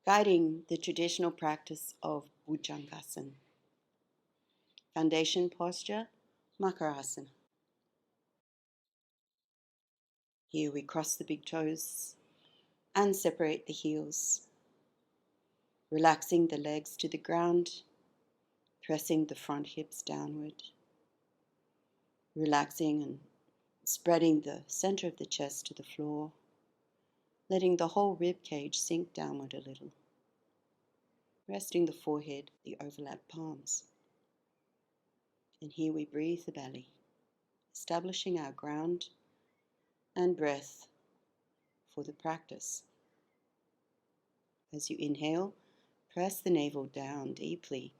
guiding the traditional practice of Bhujangasana. Foundation posture, Makarasana. Here we cross the big toes and separate the heels, relaxing the legs to the ground, pressing the front hips downward, relaxing and spreading the center of the chest to the floor, letting the whole rib cage sink downward a little, resting the forehead, the overlapped palms. And here we breathe the belly, establishing our ground and breath for the practice. As you inhale, press the navel down deeply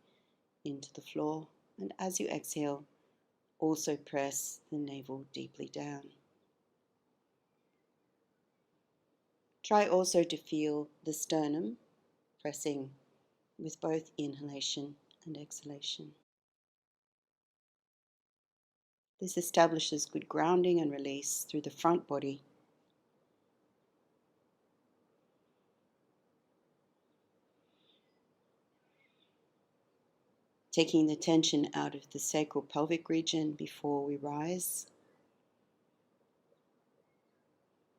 into the floor, and as you exhale, also press the navel deeply down. Try also to feel the sternum pressing with both inhalation and exhalation. This establishes good grounding and release through the front body. Taking the tension out of the sacral pelvic region before we rise.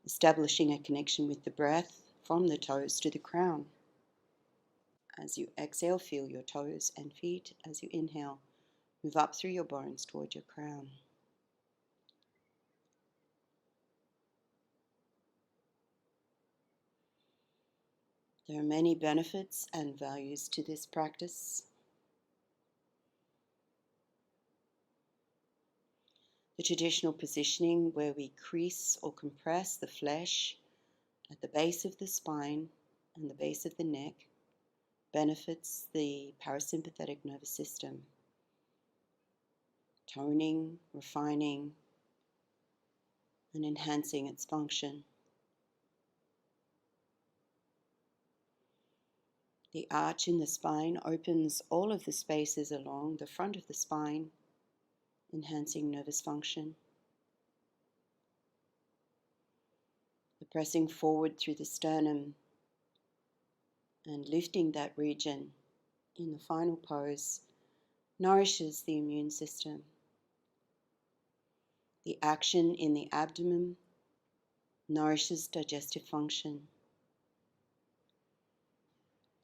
Establishing a connection with the breath from the toes to the crown. As you exhale, feel your toes and feet. As you inhale, move up through your bones toward your crown. There are many benefits and values to this practice. The traditional positioning where we crease or compress the flesh at the base of the spine and the base of the neck benefits the parasympathetic nervous system, toning, refining, and enhancing its function. The arch in the spine opens all of the spaces along the front of the spine, enhancing nervous function. The pressing forward through the sternum and lifting that region in the final pose nourishes the immune system. The action in the abdomen nourishes digestive function.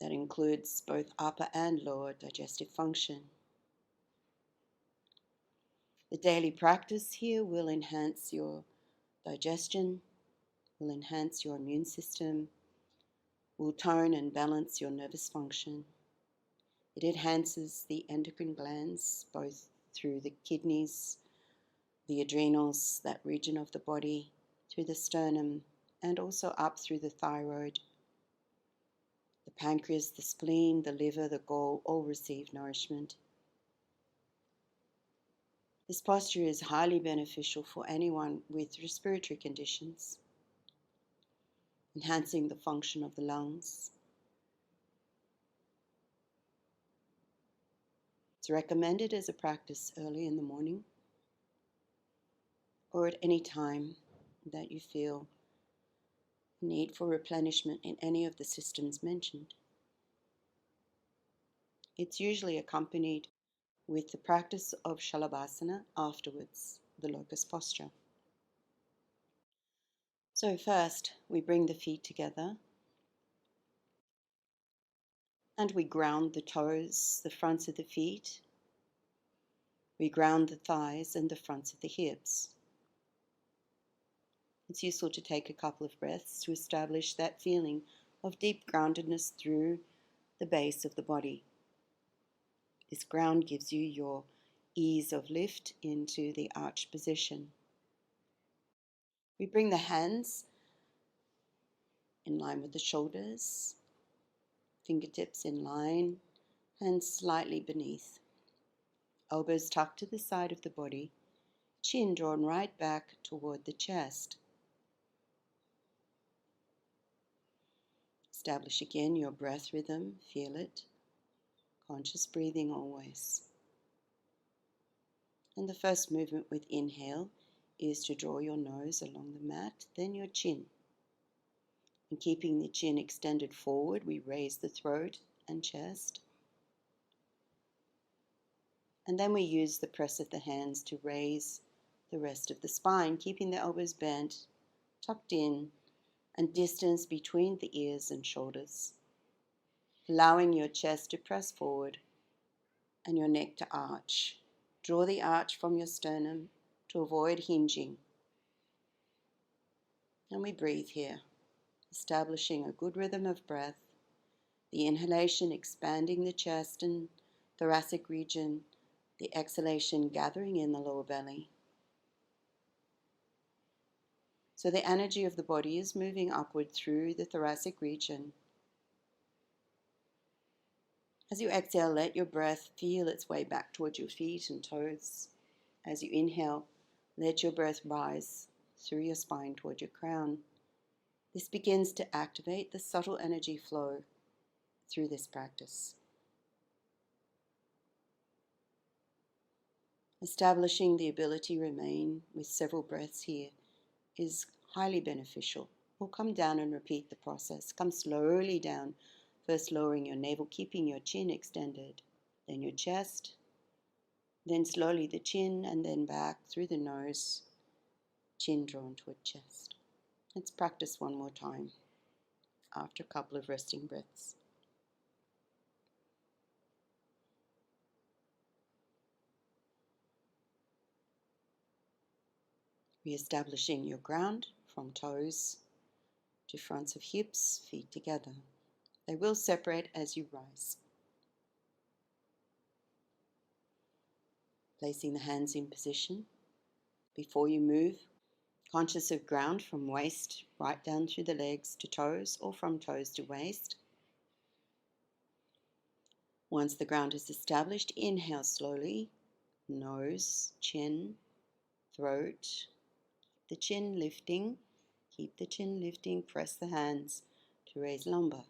That includes both upper and lower digestive function. The daily practice here will enhance your digestion, will enhance your immune system, will tone and balance your nervous function. It enhances the endocrine glands, both through the kidneys, the adrenals, that region of the body, through the sternum, and also up through the thyroid. The pancreas, the spleen, the liver, the gall all receive nourishment. This posture is highly beneficial for anyone with respiratory conditions, enhancing the function of the lungs. It's recommended as a practice early in the morning or at any time that you feel need for replenishment in any of the systems mentioned. It's usually accompanied with the practice of Shalabhasana afterwards, the locus posture. So first, we bring the feet together and we ground the toes, the fronts of the feet. We ground the thighs and the fronts of the hips. It's useful to take a couple of breaths to establish that feeling of deep groundedness through the base of the body. This ground gives you your ease of lift into the arch position. We bring the hands in line with the shoulders, fingertips in line, hands slightly beneath. Elbows tucked to the side of the body, chin drawn right back toward the chest. Establish again your breath rhythm, feel it. Conscious breathing always. And the first movement with inhale is to draw your nose along the mat, then your chin. And keeping the chin extended forward, we raise the throat and chest. And then we use the press of the hands to raise the rest of the spine, keeping the elbows bent, tucked in, and distance between the ears and shoulders, allowing your chest to press forward and your neck to arch. Draw the arch from your sternum to avoid hinging. And we breathe here, establishing a good rhythm of breath. The inhalation expanding the chest and thoracic region, the exhalation gathering in the lower belly. So the energy of the body is moving upward through the thoracic region. As you exhale, let your breath feel its way back towards your feet and toes. As you inhale, let your breath rise through your spine toward your crown. This begins to activate the subtle energy flow through this practice. Establishing the ability to remain with several breaths here is highly beneficial. We'll come down and repeat the process. Come slowly down, first lowering your navel, keeping your chin extended, then your chest, then slowly the chin, and then back through the nose, chin drawn toward chest. Let's practice one more time after a couple of resting breaths. Re-establishing your ground from toes to fronts of hips, feet together. They will separate as you rise. Placing the hands in position. Before you move, conscious of ground from waist right down through the legs to toes, or from toes to waist. Once the ground is established, inhale slowly, nose, chin, throat, the chin lifting, keep the chin lifting, press the hands to raise lumbar.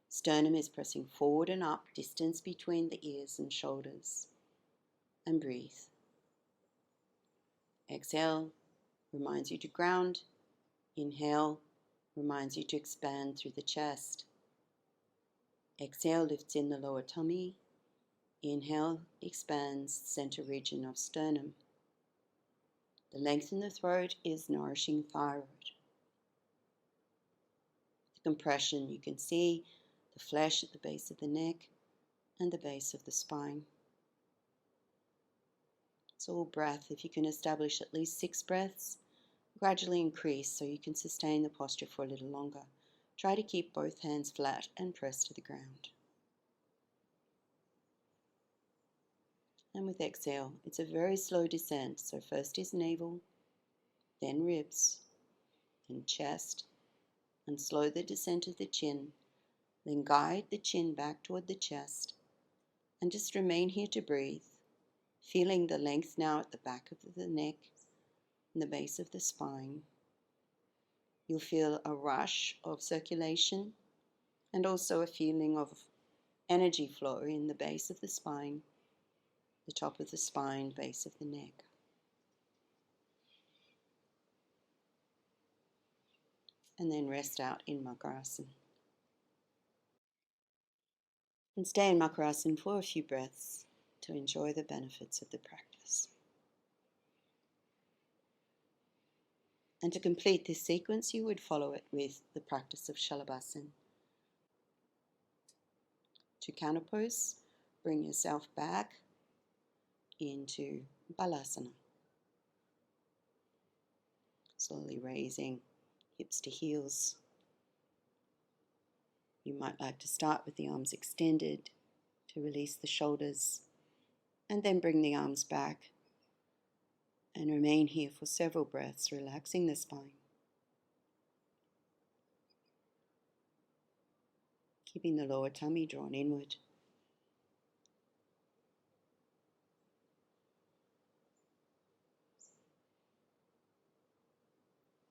Sternum is pressing forward and up, distance between the ears and shoulders. And breathe. Exhale, reminds you to ground. Inhale, reminds you to expand through the chest. Exhale, lifts in the lower tummy. Inhale, expands center region of sternum. The length in the throat is nourishing thyroid. The compression, you can see the flesh at the base of the neck and the base of the spine. It's all breath. If you can establish at least 6 breaths, gradually increase so you can sustain the posture for a little longer. Try to keep both hands flat and pressed to the ground. And with exhale, it's a very slow descent. So first is navel, then ribs, then chest, and slow the descent of the chin. Then guide the chin back toward the chest, and just remain here to breathe, feeling the length now at the back of the neck and the base of the spine. You'll feel a rush of circulation and also a feeling of energy flow in the base of the spine, the top of the spine, base of the neck. And then rest out in Makarasana. And stay in Makarasana for a few breaths to enjoy the benefits of the practice. And to complete this sequence, you would follow it with the practice of Shalabhasana. To counterpose, bring yourself back into Balasana. Slowly raising hips to heels. You might like to start with the arms extended to release the shoulders, and then bring the arms back and remain here for several breaths, relaxing the spine. Keeping the lower tummy drawn inward.